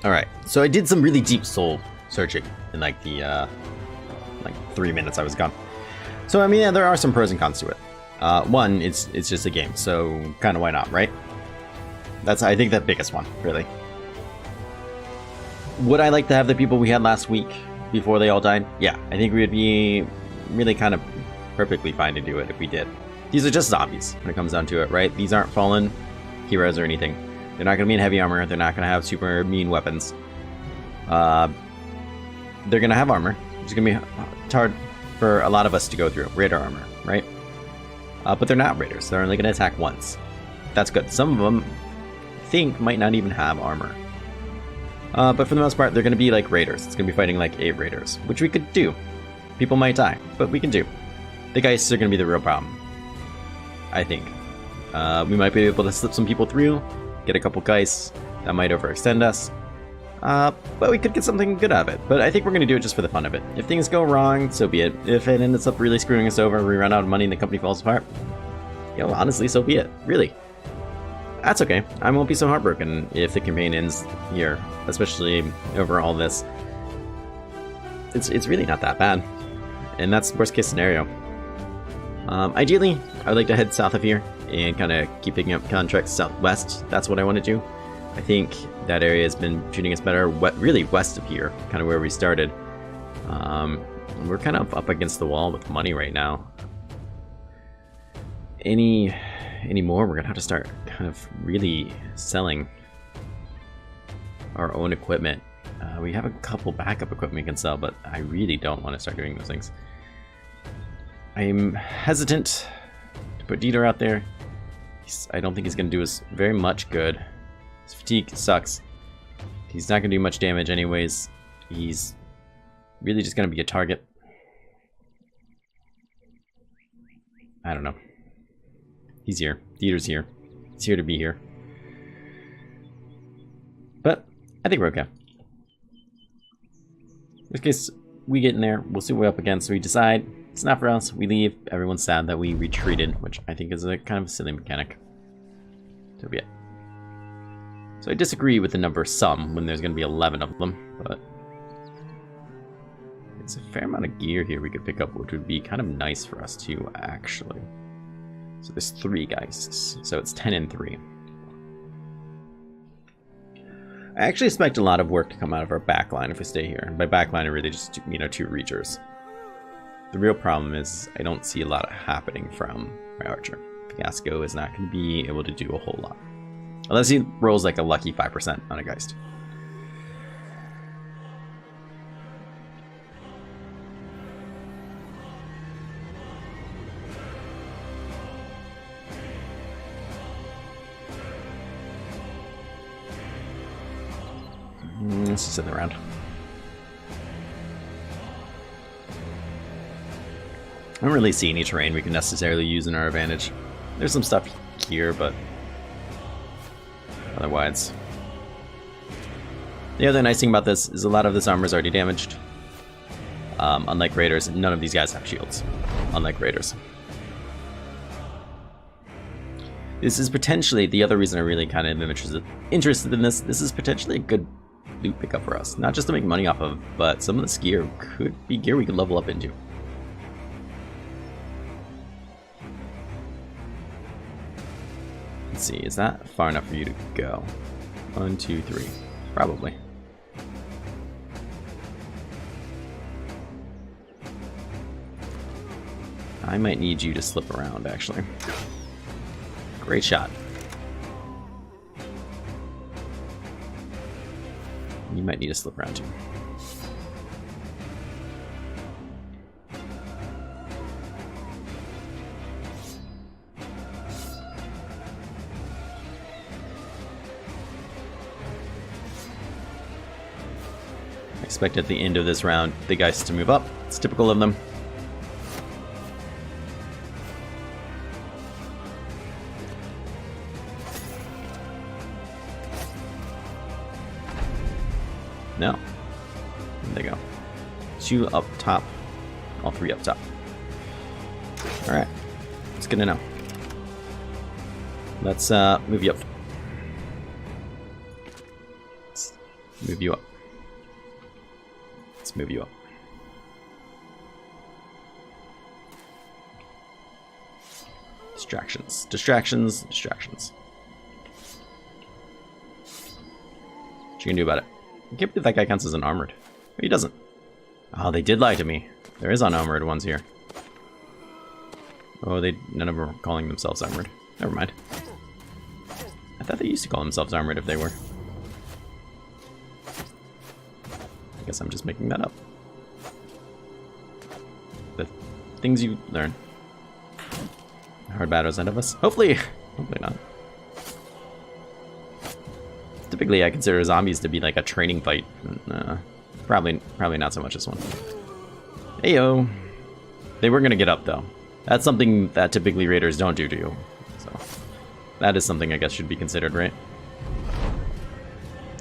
Alright, so I did some really deep soul searching in like the, 3 minutes I was gone. So, I mean, yeah, there are some pros and cons to it. One, it's just a game, so kind of why not, right? That's, I think, the biggest one, really. Would I like to have the people we had last week before they all died? Yeah, I think we would be really kind of perfectly fine to do it if we did. These are just zombies when it comes down to it, right? These aren't fallen heroes or anything. They're not going to be in heavy armor. They're not going to have super mean weapons. They're going to have armor. It's going to be hard for a lot of us to go through. Raider armor, right? But they're not raiders. They're only going to attack once. That's good. Some of them, I think, might not even have armor. But for the most part, they're going to be like raiders. It's going to be fighting like 8 raiders, which we could do. People might die, but we can do. The geists are going to be the real problem, I think. We might be able to slip some people through, get a couple geists. That might overextend us. But we could get something good out of it. But I think we're going to do it just for the fun of it. If things go wrong, so be it. If it ends up really screwing us over, we run out of money and the company falls apart, you know, honestly, so be it. Really. That's okay. I won't be so heartbroken if the campaign ends here, especially over all this. It's really not that bad. And that's worst case scenario. Ideally, I would like to head south of here and kind of keep picking up contracts southwest. That's what I want to do. I think that area has been treating us better, really west of here, kind of where we started. We're kind of up against the wall with money right now. Any more, we're gonna have to start kind of really selling our own equipment. We have a couple backup equipment we can sell, but I really don't want to start doing those things. I'm hesitant to put Dieter out there. I don't think he's going to do us very much good. His fatigue sucks. He's not going to do much damage anyways. He's really just going to be a target. I don't know. He's here. Dieter's here. He's here to be here. But I think we're okay. In this case, we get in there. We'll see what we're up against. We decide it's not for us. We leave. Everyone's sad that we retreated, which I think is a kind of a silly mechanic. So be it. So I disagree with the number some when there's going to be 11 of them, but it's a fair amount of gear here we could pick up, which would be kind of nice for us too, actually. So there's 3 geists, so it's 10 and 3. I actually expect a lot of work to come out of our backline if we stay here. And by backline, I really just, 2 reachers. The real problem is I don't see a lot happening from my archer. Fiasco is not going to be able to do a whole lot. Unless he rolls like a lucky 5% on a Geist. Let's just sit around. I don't really see any terrain we can necessarily use in our advantage. There's some stuff here, but otherwise. The other nice thing about this is a lot of this armor is already damaged. Unlike raiders, none of these guys have shields. Unlike raiders. This is potentially the other reason I really kind of am interested in this. This is potentially a good loot pickup for us. Not just to make money off of, but some of this gear could be gear we could level up into. Let's see, is that far enough for you to go? 1, 2, 3. Probably. I might need you to slip around, actually. Great shot. You might need to slip around too. I expect at the end of this round the guys to move up. It's typical of them. No. There you go. 2 up top. All 3 up top. Alright. It's good to know. Let's move you up. Move you up. Let's move you up. Distractions. Distractions. Distractions. What you can do about it? I can't believe that guy counts as an armored. He doesn't. Oh, they did lie to me. There is unarmored ones here. Oh, none of them are calling themselves armored. Never mind. I thought they used to call themselves armored if they were. I guess I'm just making that up. The things you learn. Hard battles ahead of us. Hopefully not. Typically, I consider zombies to be like a training fight. Probably not so much this one. Heyo. They were gonna get up though. That's something that typically raiders don't do to you. So that is something I guess should be considered, right?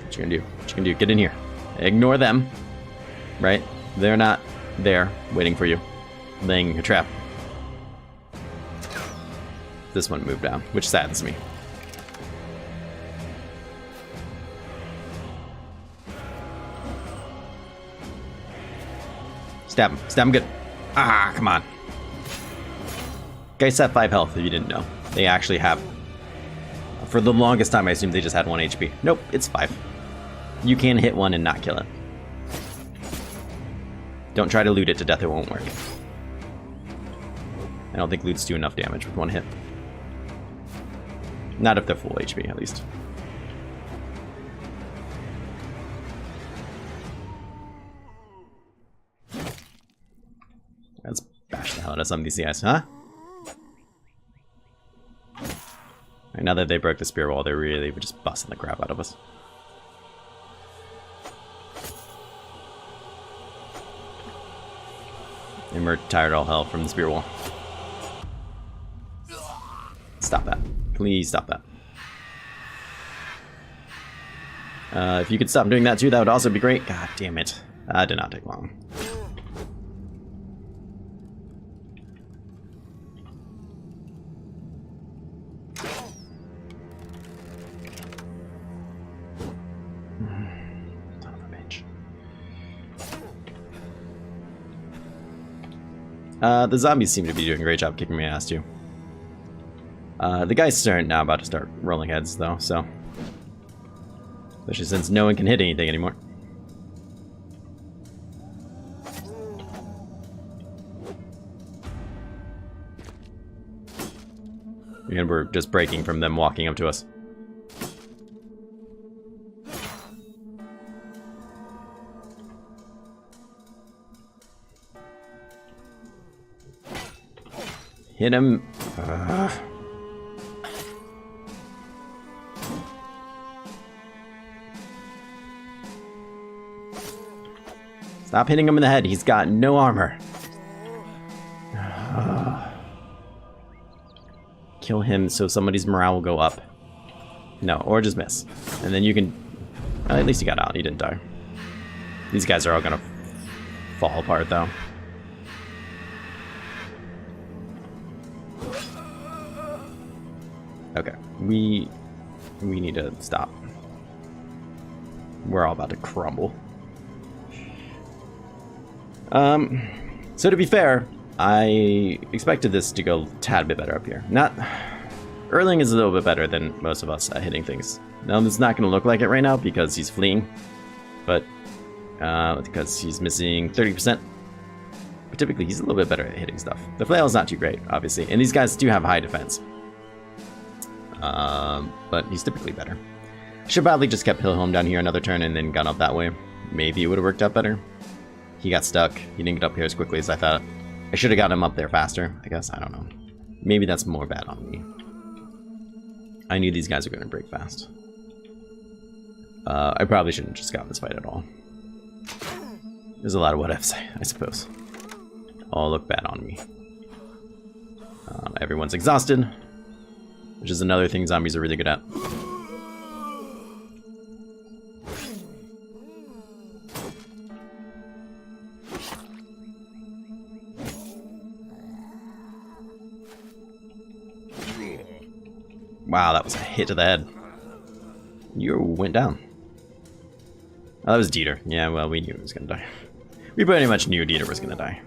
What you gonna do? What you gonna do? Get in here. Ignore them. Right? They're not there waiting for you. Laying a trap. This one moved down, which saddens me. Stab him. Stab him good. Ah, come on. Guys have 5 health if you didn't know. They actually have... For the longest time, I assumed they just had 1 HP. Nope, it's 5. You can hit one and not kill it. Don't try to loot it to death, it won't work. I don't think loots do enough damage with 1 hit. Not if they're full HP, at least. Let's bash the hell out of some of these guys, huh? Right, now that they broke the spear wall, they're really just busting the crap out of us. And we're tired all hell from the spear wall. Stop that. Please stop that. If you could stop doing that too, that would also be great. God damn it. That did not take long. Son of a bitch. The zombies seem to be doing a great job kicking my ass too. The guys are now about to start rolling heads though, so. Especially since no one can hit anything anymore. And we're just breaking from them walking up to us. Hit him. Stop hitting him in the head. He's got no armor. Kill him so somebody's morale will go up. No, or just miss. And then you can... at least he got out. He didn't die. These guys are all gonna fall apart, though. Okay. We need to stop. We're all about to crumble. So to be fair, I expected this to go a tad bit better up here. Erling is a little bit better than most of us at hitting things. Now, it's not going to look like it right now because he's fleeing, but because he's missing 30%. But typically, he's a little bit better at hitting stuff. The flail is not too great, obviously, and these guys do have high defense. But he's typically better. Should probably just kept Hill Home down here another turn and then gone up that way. Maybe it would have worked out better. He got stuck. He didn't get up here as quickly as I thought. I should have gotten him up there faster, I guess. I don't know. Maybe that's more bad on me. I knew these guys were going to break fast. I probably shouldn't just got this fight at all. There's a lot of what ifs, I suppose. All look bad on me. Everyone's exhausted, which is another thing zombies are really good at. Wow, that was a hit to the head. You went down. Oh, that was Dieter. Yeah, well, we knew he was gonna die. We pretty much knew Dieter was gonna die.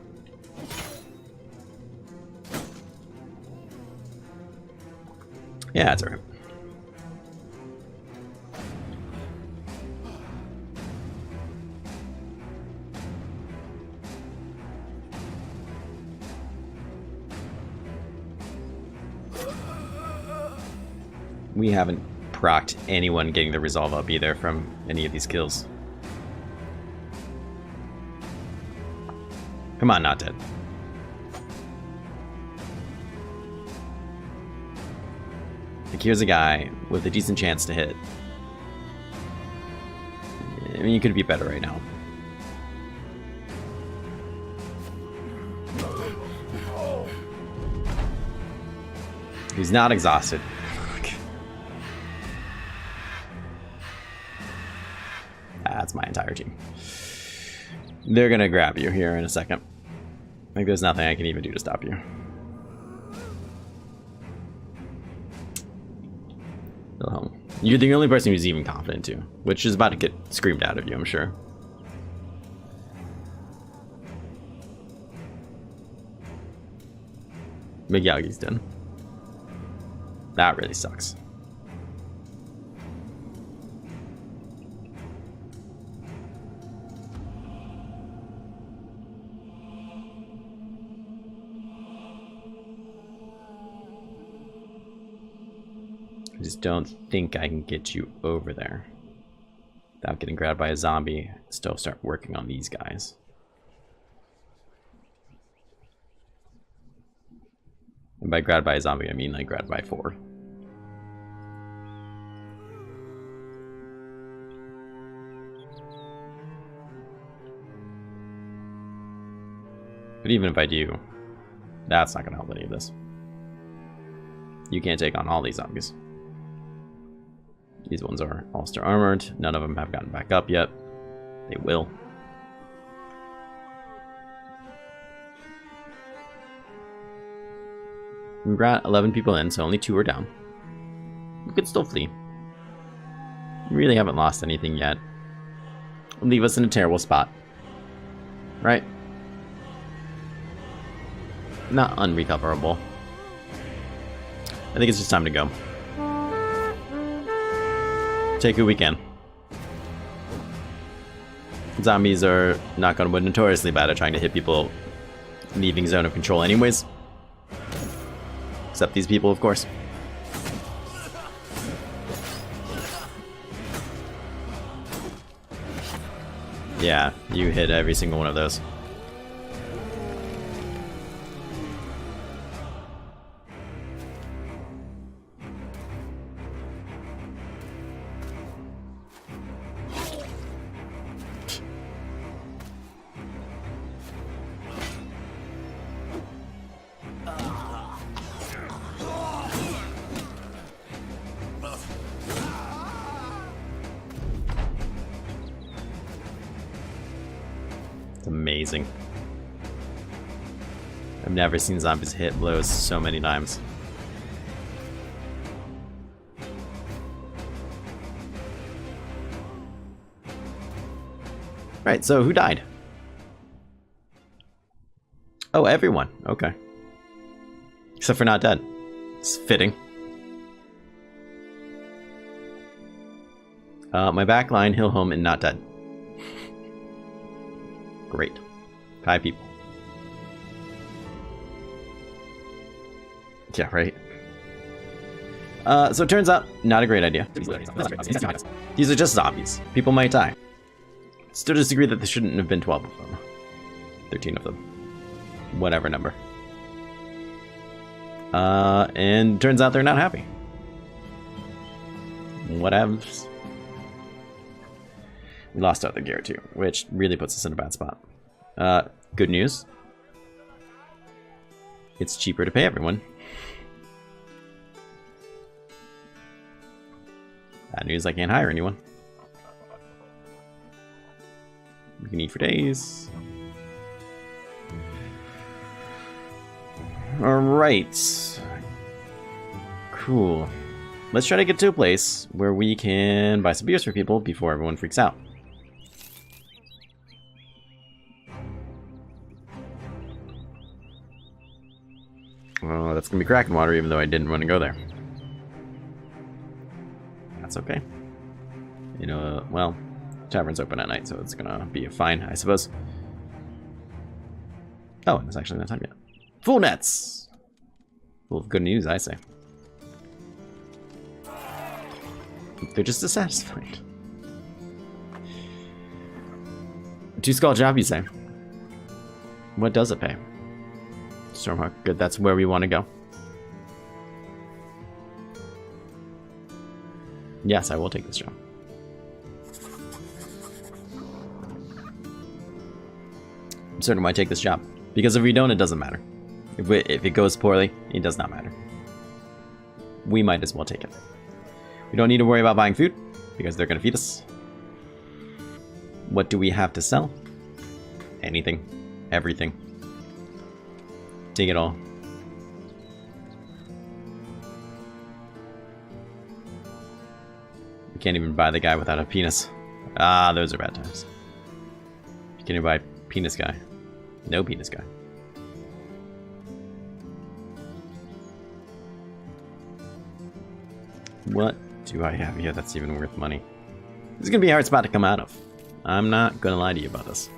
Yeah, that's alright. We haven't procced anyone getting the resolve up either from any of these kills. Come on, not dead. Like, here's a guy with a decent chance to hit. I mean, you could be better right now. He's not exhausted. That's my entire team. They're gonna grab you here in a second. I think there's nothing I can even do to stop you. Wilhelm. You're the only person who's even confident too, which is about to get screamed out of you, I'm sure. Miyagi's done. That really sucks. I just don't think I can get you over there without getting grabbed by a zombie. Still start working on these guys. And by grabbed by a zombie, I mean like grabbed by 4. But even if I do, that's not going to help any of this. You can't take on all these zombies. These ones are all still armored. None of them have gotten back up yet. They will. We've got 11 people in, so only 2 are down. We could still flee. We really haven't lost anything yet. It'll leave us in a terrible spot. Right? Not unrecoverable. I think it's just time to go. Take who we can. Zombies are not going to be notoriously bad at trying to hit people leaving zone of control anyways. Except these people, of course. Yeah, you hit every single one of those. Amazing. I've never seen zombies hit blows so many times. Right, so who died? Oh, everyone. Okay. Except for not dead. It's fitting. My backline, Hill Home, and not dead. Great. 5 people. Yeah, right. So it turns out, not a great idea. These are just zombies. People might die. Still disagree that there shouldn't have been 12 of them. 13 of them. Whatever number. And turns out they're not happy. Whatevs. We lost out the gear too, which really puts us in a bad spot. Good news. It's cheaper to pay everyone. Bad news, I can't hire anyone. We can eat for days. Alright. Cool. Let's try to get to a place where we can buy some beers for people before everyone freaks out. Oh, that's gonna be Kraken water, even though I didn't want to go there. That's okay. You know, well, tavern's open at night, so it's gonna be fine, I suppose. Oh, and it's actually not time yet. Full nets! Full of good news, I say. They're just dissatisfied. Two-skull job, you say? What does it pay? Stormhawk, good, that's where we want to go. Yes, I will take this job. Absurdum, why take this job? Because if we don't, it doesn't matter. If it goes poorly, it does not matter. We might as well take it. We don't need to worry about buying food, because they're going to feed us. What do we have to sell? Anything. Everything. Take it all. We can't even buy the guy without a penis. Ah, those are bad times. You can't even buy penis guy. No penis guy. What do I have here that's even worth money? This is gonna be a hard spot to come out of. I'm not gonna lie to you about this.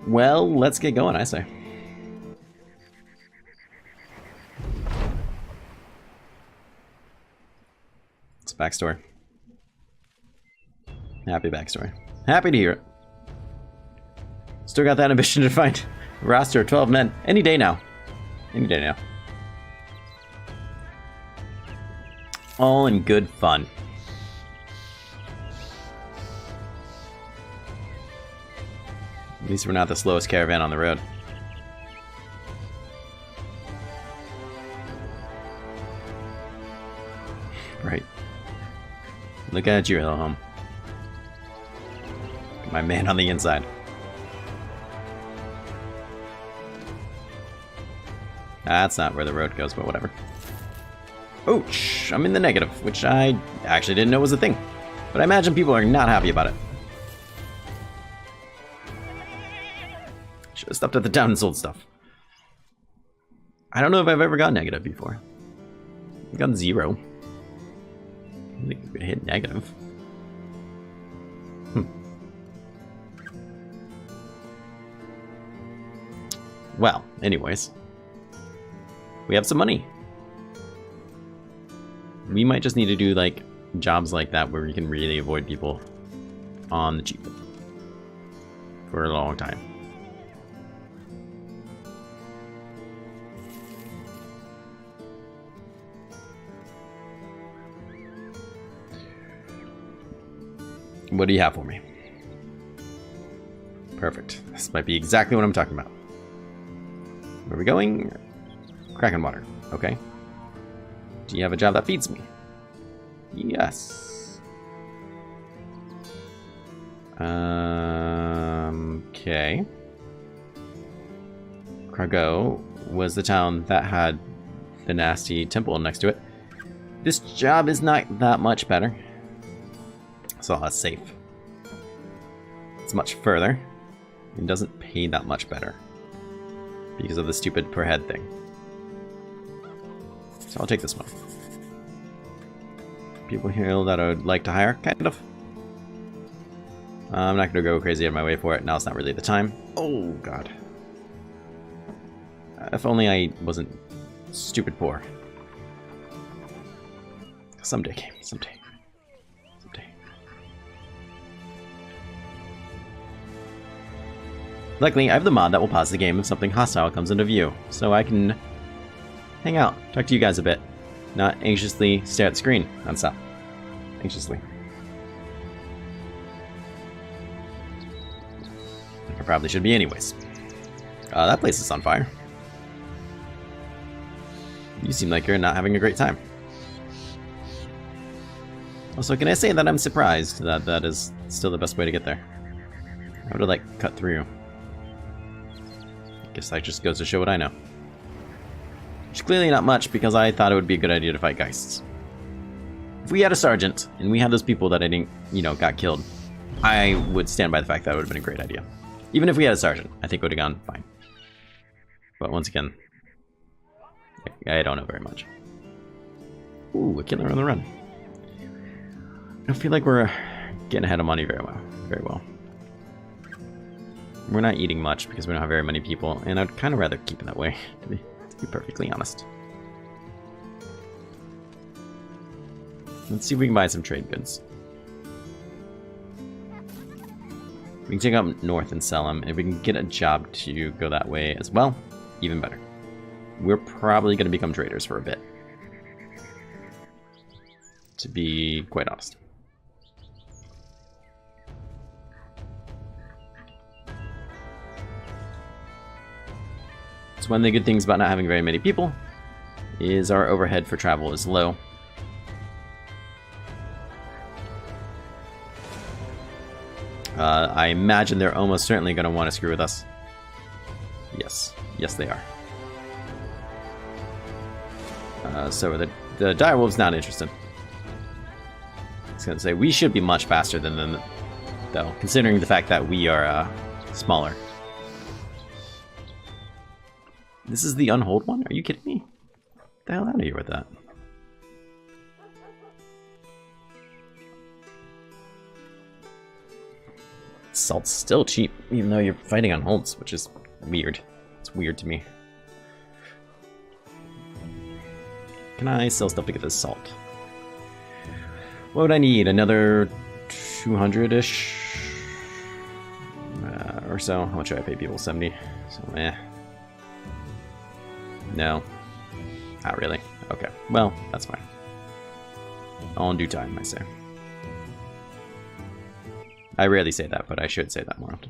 Well, let's get going, I say. It's a backstory. Happy backstory. Happy to hear it. Still got that ambition to find a roster of 12 men. Any day now. Any day now. All in good fun. At least we're not the slowest caravan on the road. Right. Look at you, Home. My man on the inside. That's not where the road goes, but whatever. Ouch! I'm in the negative, which I actually didn't know was a thing. But I imagine people are not happy about it. Should have stopped at the town and sold stuff. I don't know if I've ever got negative before. I've gotten 0. I don't think I'm gonna hit negative. Well, anyways. We have some money. We might just need to do, like, jobs like that where we can really avoid people on the cheap for a long time. What do you have for me? Perfect. This might be exactly what I'm talking about. Where are we going? Kraken water. Okay. Do you have a job that feeds me? Yes. Okay. Krago was the town that had the nasty temple next to it. This job is not that much better. So that's safe. It's much further. It doesn't pay that much better. Because of the stupid per head thing. So I'll take this one. People here that I would like to hire, kind of. I'm not going to go crazy out of my way for it. Now it's not really the time. Oh, God. If only I wasn't stupid poor. Someday, game. Someday. Someday. Luckily, I have the mod that will pause the game if something hostile comes into view. So I can hang out, talk to you guys a bit. Not anxiously stare at the screen non-stop. Anxiously. I probably should be anyways. That place is on fire. You seem like you're not having a great time. Also, can I say that I'm surprised that that is still the best way to get there? I would have, like, cut through. Guess that just goes to show what I know. Which is clearly not much, because I thought it would be a good idea to fight Geists. If we had a sergeant, and we had those people that I think, you know, got killed, I would stand by the fact that would have been a great idea. Even if we had a sergeant, I think it would have gone fine. But once again, I don't know very much. Ooh, a killer on the run. I don't feel like we're getting ahead of money very well. Very well. We're not eating much because we don't have very many people, and I'd kind of rather keep it that way, to be perfectly honest. Let's see if we can buy some trade goods. We can take up north and sell them, and if we can get a job to go that way as well, even better. We're probably going to become traders for a bit, to be quite honest. So one of the good things about not having very many people is our overhead for travel is low. I imagine they're almost certainly going to want to screw with us. Yes. Yes, they are. So the direwolf's not interested. I was going to say, we should be much faster than them, though, considering the fact that we are smaller. This is the unhold one? Are you kidding me? Get the hell out of here with that. Salt's still cheap, even though you're fighting on holds, which is weird. It's weird to me. Can I sell stuff to get this salt? What would I need? Another 200-ish? Or so. How much should I pay people? 70? So, No. Not really. Okay. Well, that's fine. All in due time, I say. I rarely say that, but I should say that more often.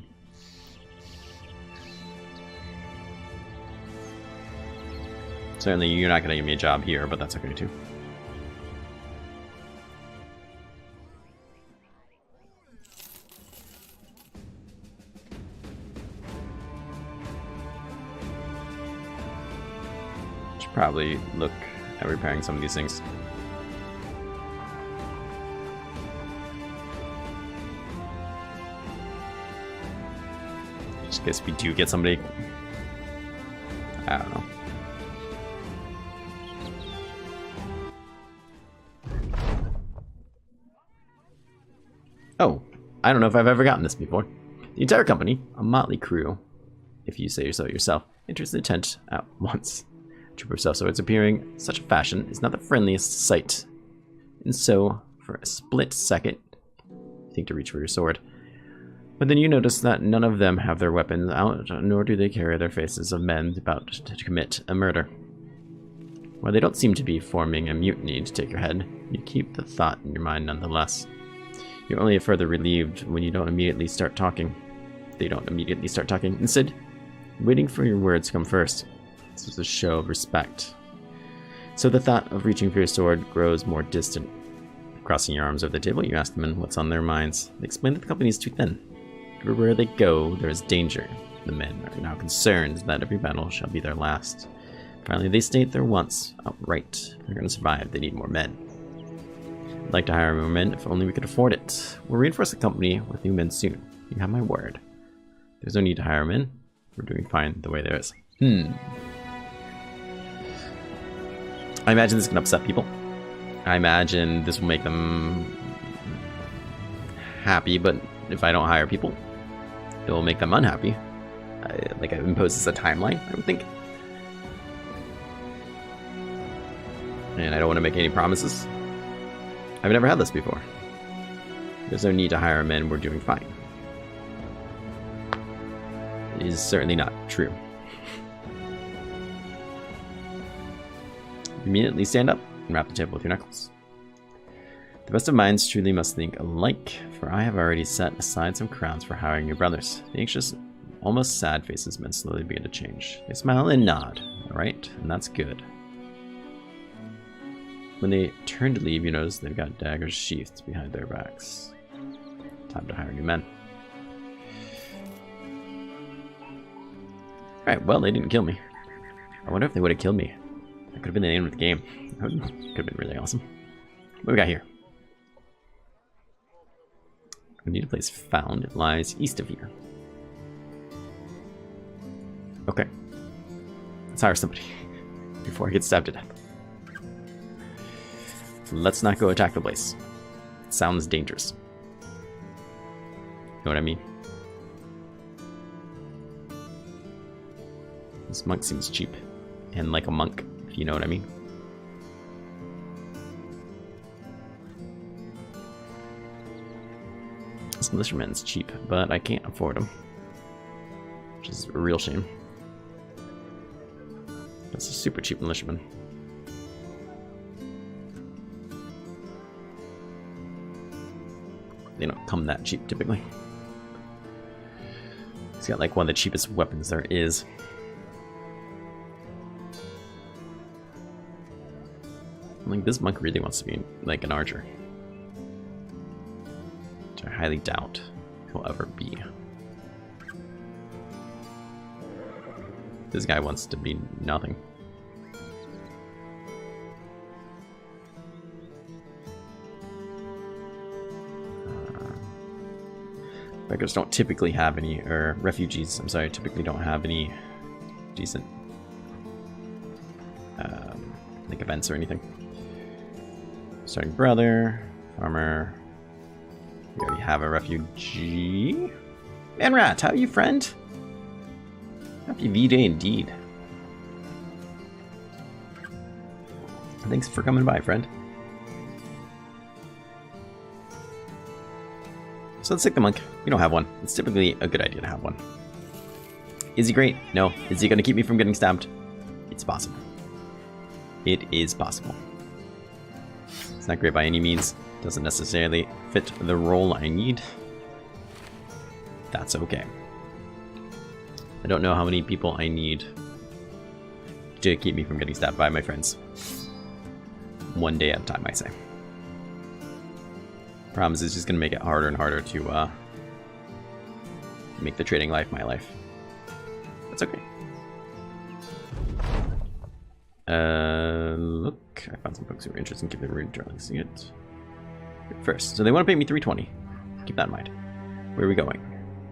Certainly, you're not going to give me a job here, but that's okay too. Should probably look at repairing some of these things. Just in case we do get somebody. I don't know. Oh, I don't know if I've ever gotten this before. The entire company, a motley crew, if you say so yourself, enters the tent at once. A troop of self-swords appearing in such a fashion is not the friendliest sight. And so, for a split second, you think to reach for your sword. But then you notice that none of them have their weapons out, nor do they carry their faces of men about to commit a murder. While they don't seem to be forming a mutiny to take your head, you keep the thought in your mind nonetheless. You're only further relieved when you don't immediately start talking. They don't immediately start talking. Instead, waiting for your words to come first. This is a show of respect. So the thought of reaching for your sword grows more distant. Crossing your arms over the table, you ask the men what's on their minds. They explain that the company is too thin. Everywhere they go, there is danger. The men are now concerned that every battle shall be their last. Finally, they state their wants outright. They're going to survive. They need more men. I'd like to hire more men if only we could afford it. We'll reinforce the company with new men soon. You have my word. There's no need to hire men. We're doing fine the way there is. I imagine this can upset people. I imagine this will make them happy, but if I don't hire people, it will make them unhappy. Like, it imposes a timeline, I would think. And I don't want to make any promises. I've never had this before. There's no need to hire men, we're doing fine. It is certainly not true. Immediately stand up and rap the table with your knuckles. The best of minds truly must think alike, for I have already set aside some crowns for hiring your brothers. The anxious, almost sad faces men slowly begin to change. They smile and nod, alright, and that's good. When they turn to leave, you notice they've got daggers sheathed behind their backs. Time to hire new men. Alright, well, they didn't kill me. I wonder if they would have killed me. That could have been the name of the game. That could have been really awesome. What do we got here? We need a place found. It lies east of here. Okay. Let's hire somebody before I get stabbed to death. Let's not go attack the place. It sounds dangerous. You know what I mean? This monk seems cheap. And like a monk, if you know what I mean. This militiaman's cheap, but I can't afford him. Which is a real shame. That's a super cheap militiaman. They don't come that cheap typically. He's got like one of the cheapest weapons there is. Like, this monk really wants to be like an archer. Which I highly doubt he'll ever be. This guy wants to be nothing. Beggars don't typically have any, or refugees, I'm sorry, typically don't have any decent like events or anything. Starting brother, farmer. We already have a refugee. Manrat, how are you, friend? Happy V-Day indeed. Thanks for coming by, friend. So let's take the monk. We don't have one. It's typically a good idea to have one. Is he great? No. Is he going to keep me from getting stabbed? It's possible. It is possible. It's not great by any means. Doesn't necessarily fit the role I need. That's okay. I don't know how many people I need to keep me from getting stabbed by my friends. One day at a time, I say. Promise is just going to make it harder and harder to make the trading life my life. That's okay. Look, I found some folks who are interested in keeping the rune journal. See it first. So they want to pay me 320. Keep that in mind. Where are we going?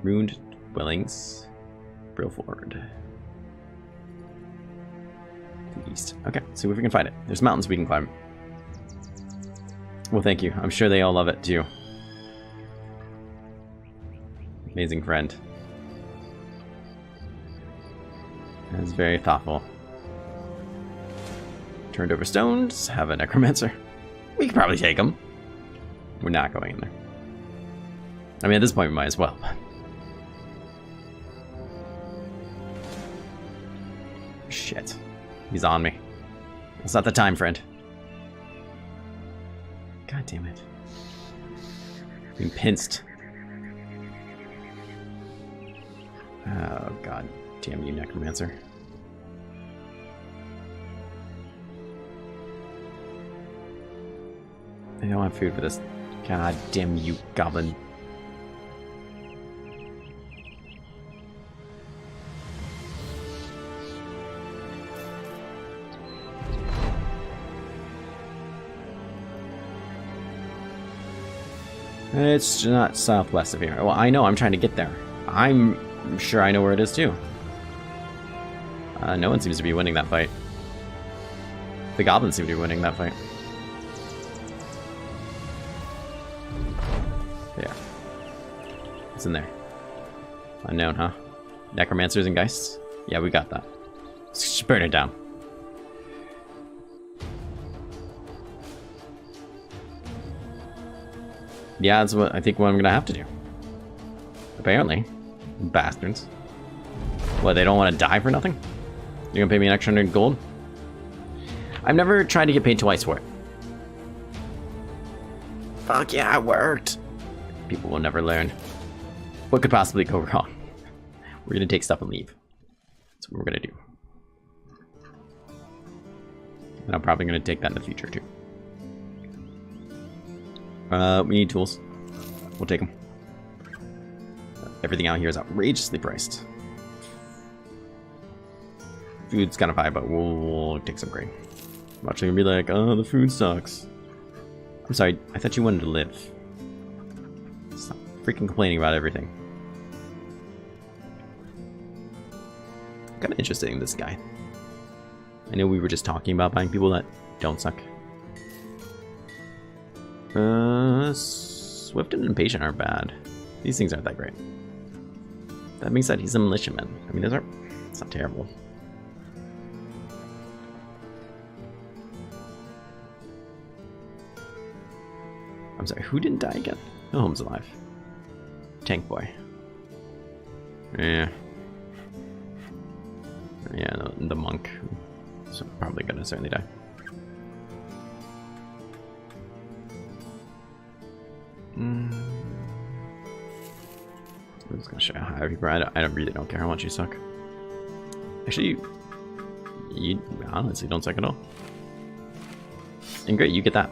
Ruined dwellings. Brill forward. To the east. Okay, see if we can find it. There's mountains we can climb. Well, thank you. I'm sure they all love it too. Amazing friend. That is very thoughtful. Turned over stones. Have a necromancer. We could probably take him. We're not going in there. I mean, at this point, we might as well. Shit. He's on me. It's not the time, friend. God damn it. Being pinched. Oh, god damn you, necromancer. I don't have food for this. God damn you, goblin. It's not southwest of here. Well, I know, I'm trying to get there. I'm sure I know where it is too. No one seems to be winning that fight. The goblins seem to be winning that fight. Yeah. What's in there? Unknown, huh? Necromancers and geists? Yeah, we got that. Let's just burn it down. Yeah, that's what I think what I'm gonna have to do. Apparently. Bastards. What, they don't want to die for nothing? You're gonna pay me an extra 100 gold? I've never tried to get paid twice for it. Fuck yeah, it worked. People will never learn. What could possibly go wrong? We're gonna take stuff and leave. That's what we're gonna do. And I'm probably gonna take that in the future too. We need tools. We'll take them. Everything out here is outrageously priced. Food's kind of high, but we'll take some grain. I'm actually gonna be like, oh, the food sucks. I'm sorry, I thought you wanted to live. Stop freaking complaining about everything. Kind of interesting, this guy. I know we were just talking about buying people that don't suck. Swift and Impatient aren't bad. These things aren't that great. That being said, he's a militiaman. I mean, it's not terrible. I'm sorry, who didn't die again? No, Holmes alive. Tank boy. Yeah. Yeah, the monk. So probably gonna certainly die. I'm just gonna show you how high people are. I really don't care how much you suck. Actually, you honestly don't suck at all. And great, you get that.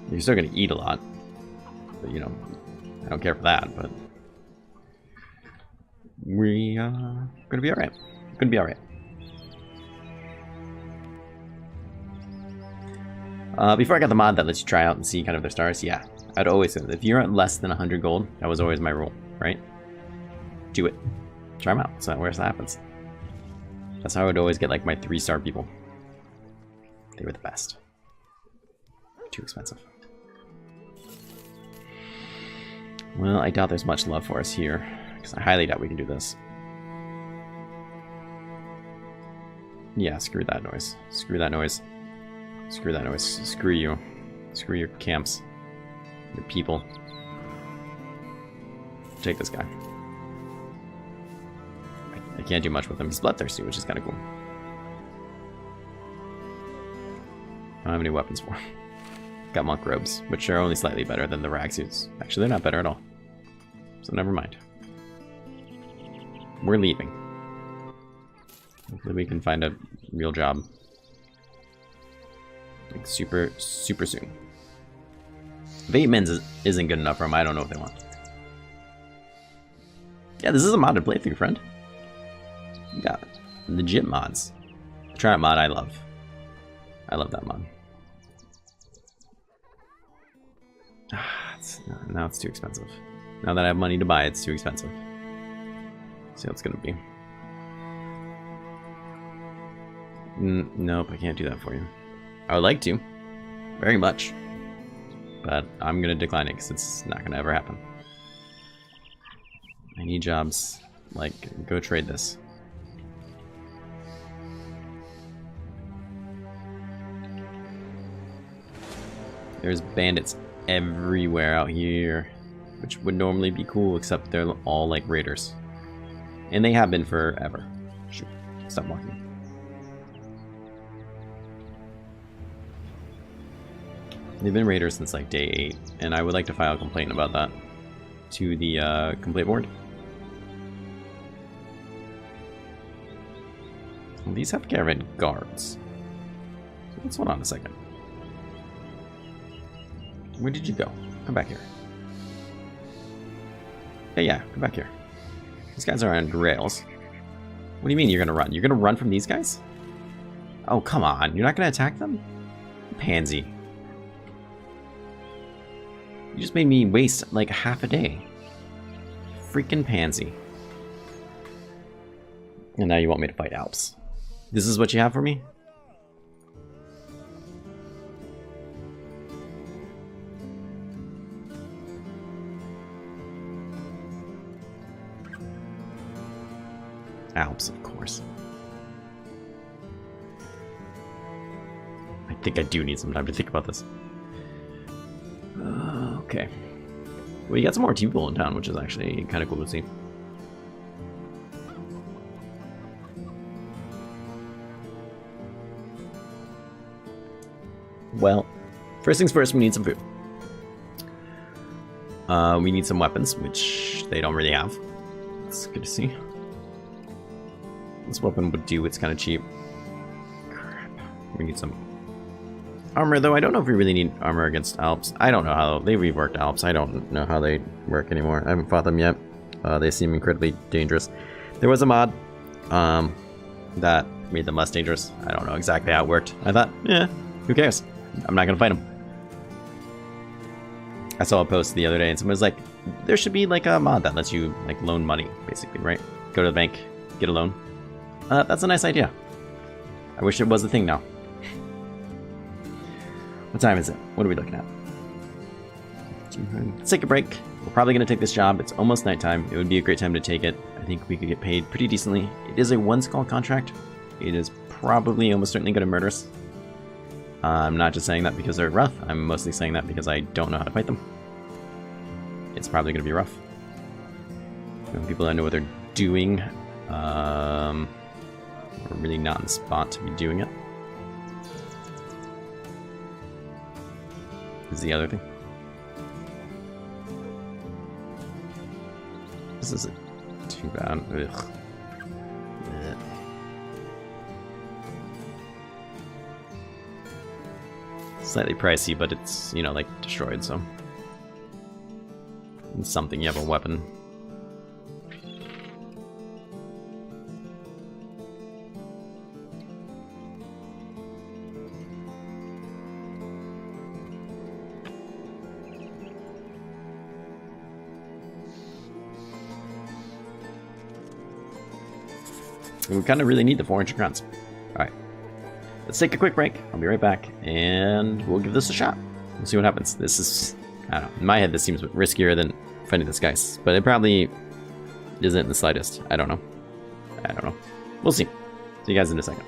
You're still gonna eat a lot. But, you know, I don't care for that, but we gonna be alright. Gonna be alright. Before I got the mod that lets you try out and see kind of their stars, yeah, I'd always say that if you're at less than 100 gold, that was always my rule, right? Do it. Try them out. So where that happens. That's how I would always get like my 3-star people. They were the best. Too expensive. Well, I doubt there's much love for us here, because I highly doubt we can do this. Yeah, screw that noise. Screw that noise. Screw that noise. Screw you. Screw your camps. Your people. Take this guy. I can't do much with him. He's bloodthirsty, which is kind of cool. I don't have any weapons for him. Got monk robes, which are only slightly better than the rag suits. Actually, they're not better at all. So never mind. We're leaving. Hopefully we can find a real job. Like super soon. If 8 mins isn't good enough for them, I don't know what they want. Yeah, this is a modded playthrough, friend. You got legit mods. The Try It mod I love. I love that mod. Now it's too expensive. Now that I have money to buy, it's too expensive. See how it's gonna be. Nope, I can't do that for you. I would like to, very much, but I'm gonna decline it because it's not gonna ever happen. I need jobs. Like, go trade this. There's bandits everywhere out here, which would normally be cool, except they're all like raiders. And they have been forever. Shoot, stop walking. They've been raiders since like day 8, and I would like to file a complaint about that to the complaint board. Well, these have caravan guards. Let's hold on a second. Where did you go? Come back here. Yeah, come back here. These guys are on rails. What do you mean you're gonna run? You're gonna run from these guys? Oh, come on. You're not gonna attack them? Pansy. You just made me waste like half a day. Freaking pansy. And now you want me to fight Alps. This is what you have for me? Alps, of course. I think I do need some time to think about this. Okay. Well, you got some more people in town, which is actually kind of cool to see. Well, first things first, we need some food. We need some weapons, which they don't really have. It's good to see. This weapon would do, it's kind of cheap. Crap. We need some armor, though. I don't know if we really need armor against Alps. I don't know how they reworked Alps. I don't know how they work anymore. I haven't fought them yet. They seem incredibly dangerous. There was a mod that made them less dangerous. I don't know exactly how it worked. I thought, yeah, who cares? I'm not gonna fight them. I saw a post the other day and someone was like, there should be like a mod that lets you like loan money, basically, right? Go to the bank, get a loan. That's a nice idea. I wish it was a thing now. What time is it? What are we looking at? Let's take a break. We're probably going to take this job. It's almost nighttime. It would be a great time to take it. I think we could get paid pretty decently. It is a 1 skull contract. It is probably almost certainly going to murder us. I'm not just saying that because they're rough. I'm mostly saying that because I don't know how to fight them. It's probably going to be rough. People that know what they're doing. We're really not in the spot to be doing it. This is the other thing. This isn't too bad. Ugh. Slightly pricey, but it's, you know, like destroyed, so. It's something, you have a weapon. We kind of really need the 400 crowns. Alright. Let's take a quick break. I'll be right back, and we'll give this a shot. We'll see what happens. This is, I don't know, in my head this seems riskier than fighting this guy, but it probably isn't in the slightest. I don't know. We'll see. See you guys in a second.